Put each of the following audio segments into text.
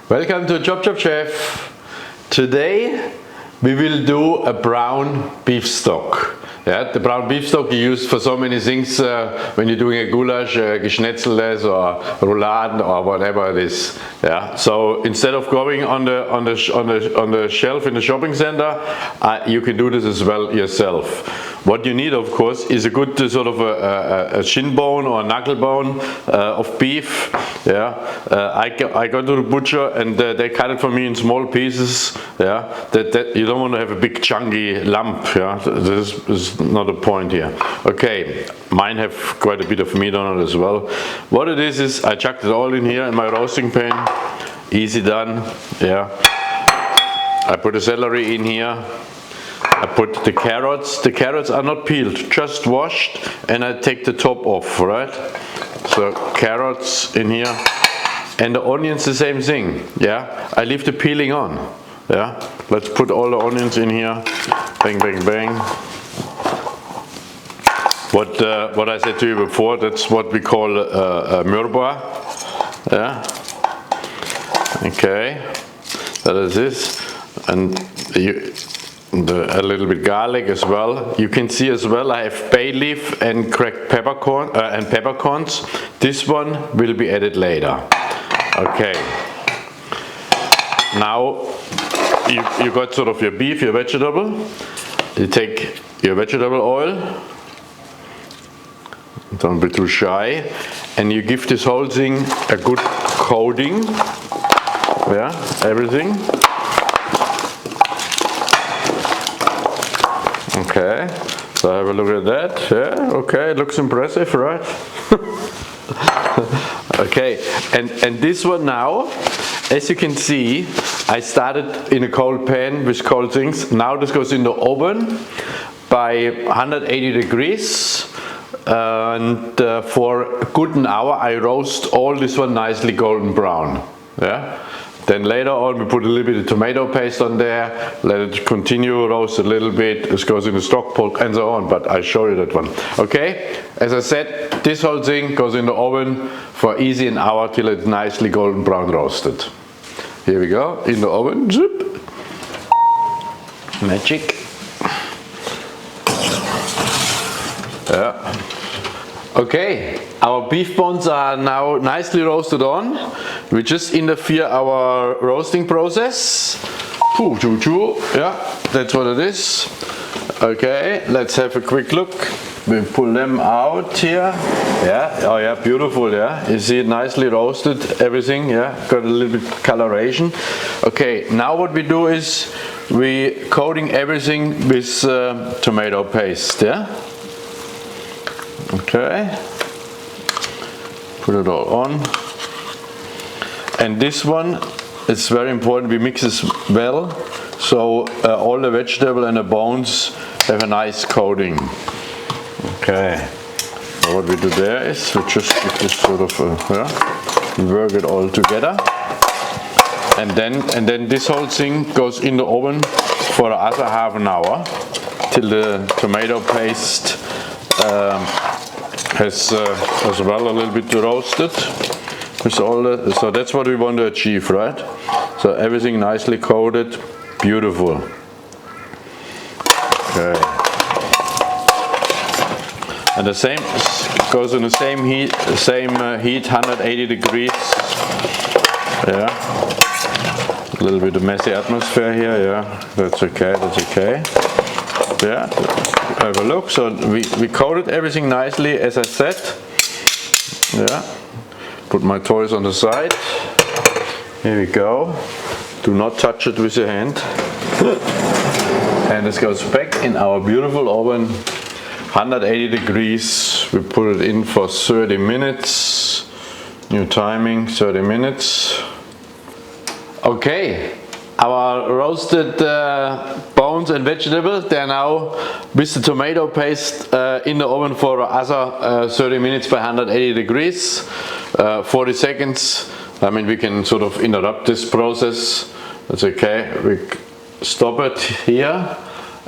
Welcome to ChopChopChef. Today we will do a brown beef stock. Yeah, the brown beef stock you use for so many things when you're doing a goulash, geschnetzeltes or rouladen or whatever it is. Yeah. So instead of going on the shelf in the shopping center, you can do this as well yourself. What you need, of course, is a good sort of a shin bone or a knuckle bone of beef. Yeah, I go to the butcher and they cut it for me in small pieces. Yeah, that you don't want to have a big chunky lump. Yeah, this is not the point here. Okay, mine have quite a bit of meat on it as well. What it is I chucked it all in here in my roasting pan. Easy done. Yeah, I put the celery in here. I put the carrots. The carrots are not peeled, just washed, and I take the top off, right? So carrots in here, and the onions the same thing. Yeah, I leave the peeling on. Yeah, let's put all the onions in here. Bang, bang, bang. What I said to you before, that's what we call a mürba. Yeah. Okay, that is this, and a little bit garlic as well. You can see as well I have bay leaf and cracked peppercorn and peppercorns. This one will be added later. Okay. Now you got sort of your beef, your vegetable. You take your vegetable oil. Don't be too shy, and you give this whole thing a good coating. Yeah, everything. Okay, so have a look at that. Yeah, okay, it looks impressive, right? Okay, and this one now, as you can see, I started in a cold pan with cold things. Now this goes in the oven by 180 degrees, and for a good an hour I roast all this one nicely golden brown. Yeah. Then later on we put a little bit of tomato paste on there, let it continue roast a little bit, this goes in the stock pot and so on, but I show you that one. Okay, as I said, this whole thing goes in the oven for easy an hour till it's nicely golden brown roasted. Here we go, in the oven, zip. Magic. Yeah. Okay, our beef bones are now nicely roasted on. We just interfere our roasting process. Yeah, that's what it is. Okay, let's have a quick look. We pull them out here. Yeah, oh yeah, beautiful, yeah. You see it nicely roasted, everything, yeah. Got a little bit coloration. Okay, now what we do is we coating everything with tomato paste, yeah. Okay, put it all on, and this one is very important. We mix this well, so all the vegetable and the bones have a nice coating. Okay, so what we do there is we just give this sort of work it all together, and then this whole thing goes in the oven for the other half an hour till the tomato paste has as well a little bit roasted with all the, so that's what we want to achieve, right? So everything nicely coated, beautiful. Okay, and the same goes in the same heat, 180 degrees. Yeah, a little bit of messy atmosphere here. Yeah, that's okay. That's okay. Yeah, have a look. So we coated everything nicely, as I said. Yeah, put my toys on the side. Here we go. Do not touch it with your hand. And this goes back in our beautiful oven, 180 degrees. We put it in for 30 minutes. New timing, 30 minutes. Okay. Our roasted bones and vegetables, they are now with the tomato paste in the oven for other 30 minutes by 180 degrees, 40 seconds. I mean, we can sort of interrupt this process. That's okay. We stop it here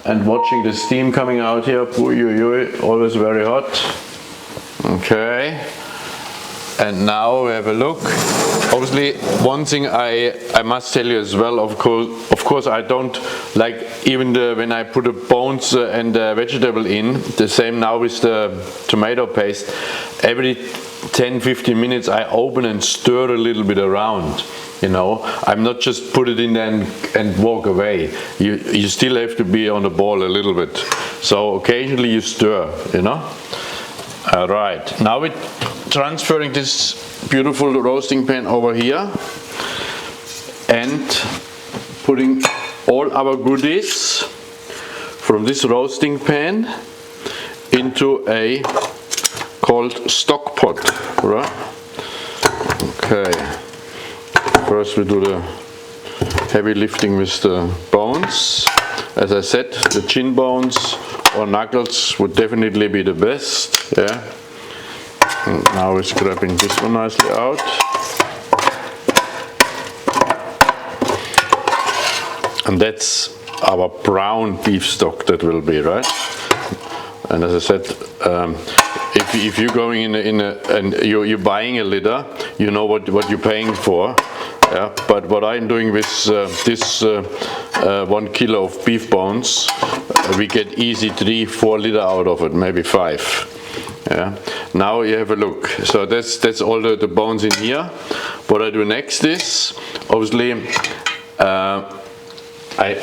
and watching the steam coming out here. Always very hot. Okay. And now we have a look. Obviously, one thing I must tell you as well, of course I don't like even when I put the bones and the vegetable in, the same now with the tomato paste, every 10-15 minutes I open and stir a little bit around. You know, I'm not just put it in and walk away. You still have to be on the ball a little bit. So occasionally you stir, you know. All right, now we're transferring this beautiful roasting pan over here and putting all our goodies from this roasting pan into a called stock pot, right? Okay. First we do the heavy lifting with the bones. As I said, the chin bones or knuckles would definitely be the best. Yeah. And now we're scraping this one nicely out. And that's our brown beef stock that will be, right? And as I said, if you're going and you're buying a litter, you know what you're paying for. Yeah, but what I'm doing with this 1 kilo of beef bones, we get easy 3-4 liter out of it, maybe 5. Yeah. Now you have a look. So that's all the bones in here. What I do next is, obviously, I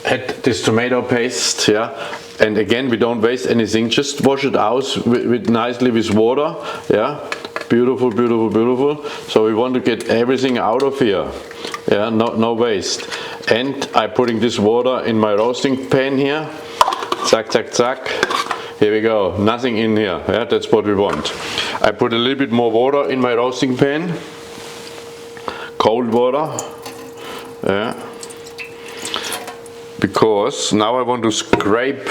had this tomato paste. Yeah. And again, we don't waste anything. Just wash it out nicely with water. Yeah. Beautiful, beautiful, beautiful. So we want to get everything out of here. Yeah, no waste. And I'm putting this water in my roasting pan here. Zack, zack, zack. Here we go. Nothing in here. Yeah, that's what we want. I put a little bit more water in my roasting pan. Cold water. Yeah. Because now I want to scrape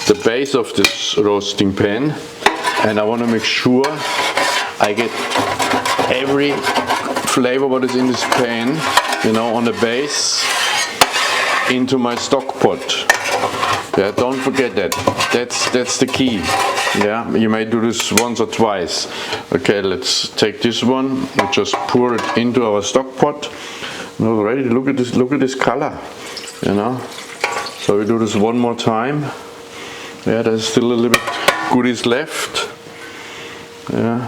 the base of this roasting pan, and I want to make sure I get every flavor what is in this pan, you know, on the base into my stock pot. Yeah, don't forget that. That's the key. Yeah, you may do this once or twice. Okay, let's take this one and just pour it into our stock pot. Now ready? Look at this. Look at this color. You know. So we do this one more time. Yeah, there's still a little bit goodies left. Yeah.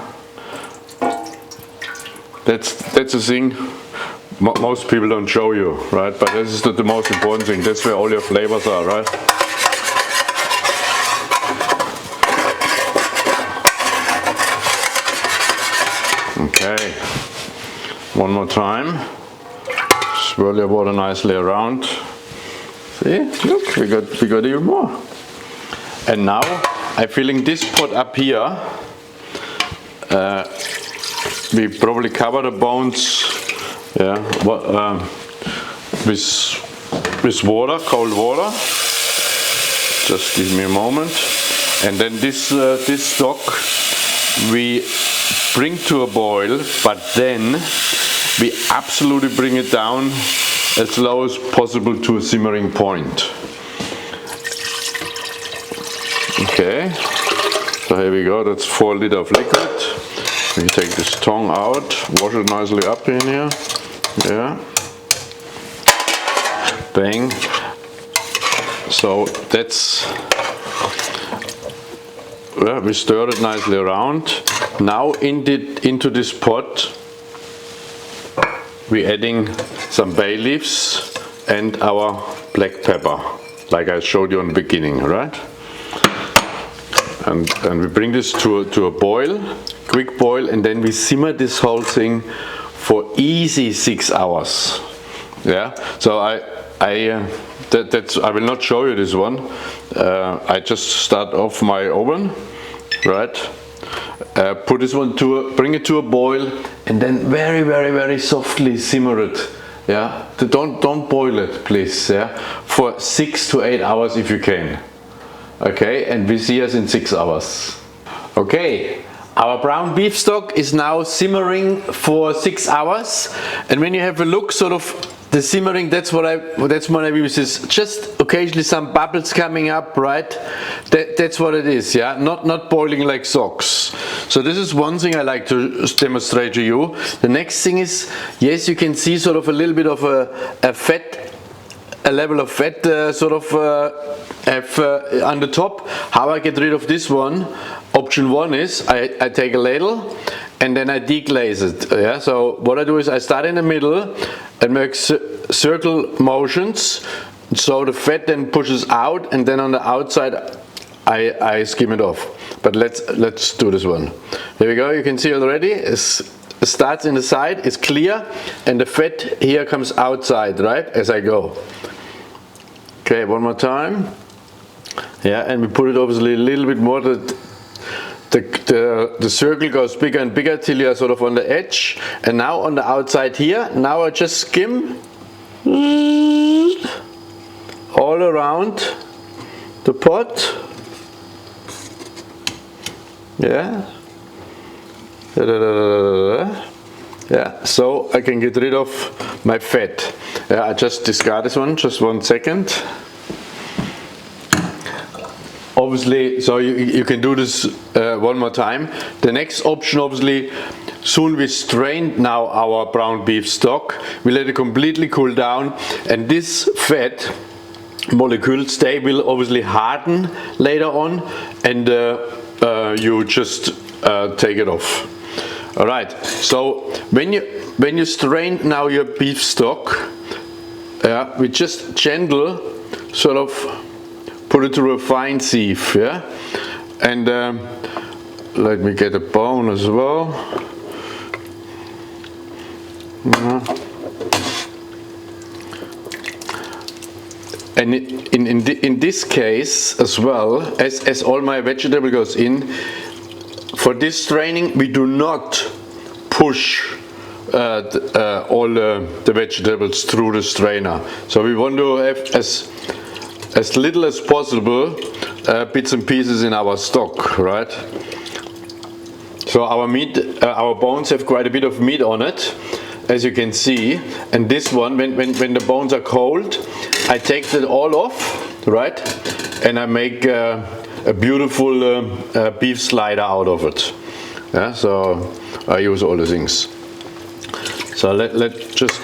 That's the thing most people don't show you, right? But this is the most important thing. That's where all your flavors are, right? Okay. One more time. Swirl your water nicely around. See? Look, we got even more. And now I'm filling this pot up here. We probably cover the bones, yeah, with water, cold water. Just give me a moment. And then this stock we bring to a boil, but then we absolutely bring it down as low as possible to a simmering point. Okay, so here we go. That's 4 liters of liquid. We take this tongue out, wash it nicely up in here. Yeah. Bang. So that's, well, we stir it nicely around. Now into this pot we're adding some bay leaves and our black pepper, like I showed you in the beginning, right? And we bring this to a boil, quick boil, and then we simmer this whole thing for easy 6 hours. Yeah. So I will not show you this one. I just start off my oven, right? Put this one bring it to a boil, and then very, very, very softly simmer it. Yeah. Don't boil it, please. Yeah. For 6 to 8 hours if you can. Okay, and we see us in 6 hours. Okay, Our brown beef stock is now simmering for 6 hours, and when you have a look, sort of the simmering, that's what I use, is just occasionally some bubbles coming up, right? That's what it is, yeah. Not boiling like socks. So this is one thing I like to demonstrate to you. The next thing is, yes, you can see sort of a little bit of a level of fat on the top. How I get rid of this one? Option one is I take a ladle and then I deglaze it. Yeah. So what I do is I start in the middle and make circle motions, so the fat then pushes out, and then on the outside I skim it off. But let's do this one. There we go. You can see already it starts in the side, it's clear, and the fat here comes outside, right, as I go. Okay, one more time. Yeah, and we put it obviously a little bit more. The circle goes bigger and bigger till you are sort of on the edge. And now on the outside here, now I just skim all around the pot. Yeah. Yeah, so I can get rid of my fat. Yeah, I just discard this one, just 1 second. Obviously, so you can do this one more time. The next option, obviously, soon we strained now our brown beef stock. We let it completely cool down, and this fat molecules, they will obviously harden later on, and you just take it off. All right. So when you strain now your beef stock, we just gentle sort of put it through a fine sieve, yeah. And let me get a bone as well. And in this case as well, as all my vegetable goes in, for this straining we do not push all the vegetables through the strainer. So we want to have as little as possible bits and pieces in our stock, right? So our meat, our bones have quite a bit of meat on it, as you can see. And this one, when the bones are cold, I take that all off, right? And I make a beautiful beef slider out of it. Yeah, so I use all the things. So let's just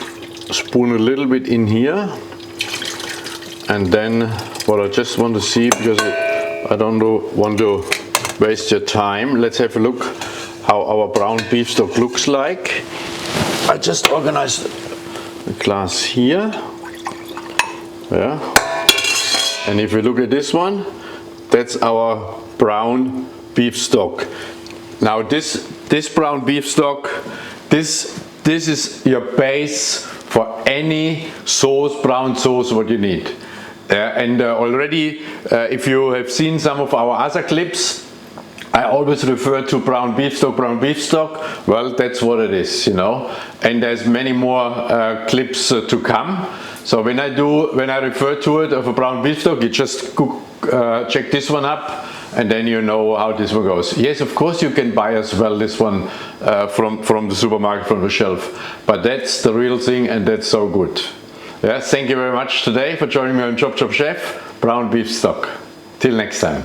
spoon a little bit in here. And then what I just want to see, because I don't want to waste your time, let's have a look how our brown beef stock looks like. I just organized the glass here. Yeah. And if we look at this one, that's our brown beef stock. Now this brown beef stock, this is your base for any sauce, brown sauce, what you need. And already, if you have seen some of our other clips, I always refer to brown beef stock. Well, that's what it is, you know. And there's many more clips to come. So when I refer to it of a brown beef stock, you just check this one up, and then you know how this one goes. Yes, of course you can buy as well this one from the supermarket, from the shelf. But that's the real thing, and that's so good. Yeah, thank you very much today for joining me on ChopChopChef, brown beef stock. Till next time.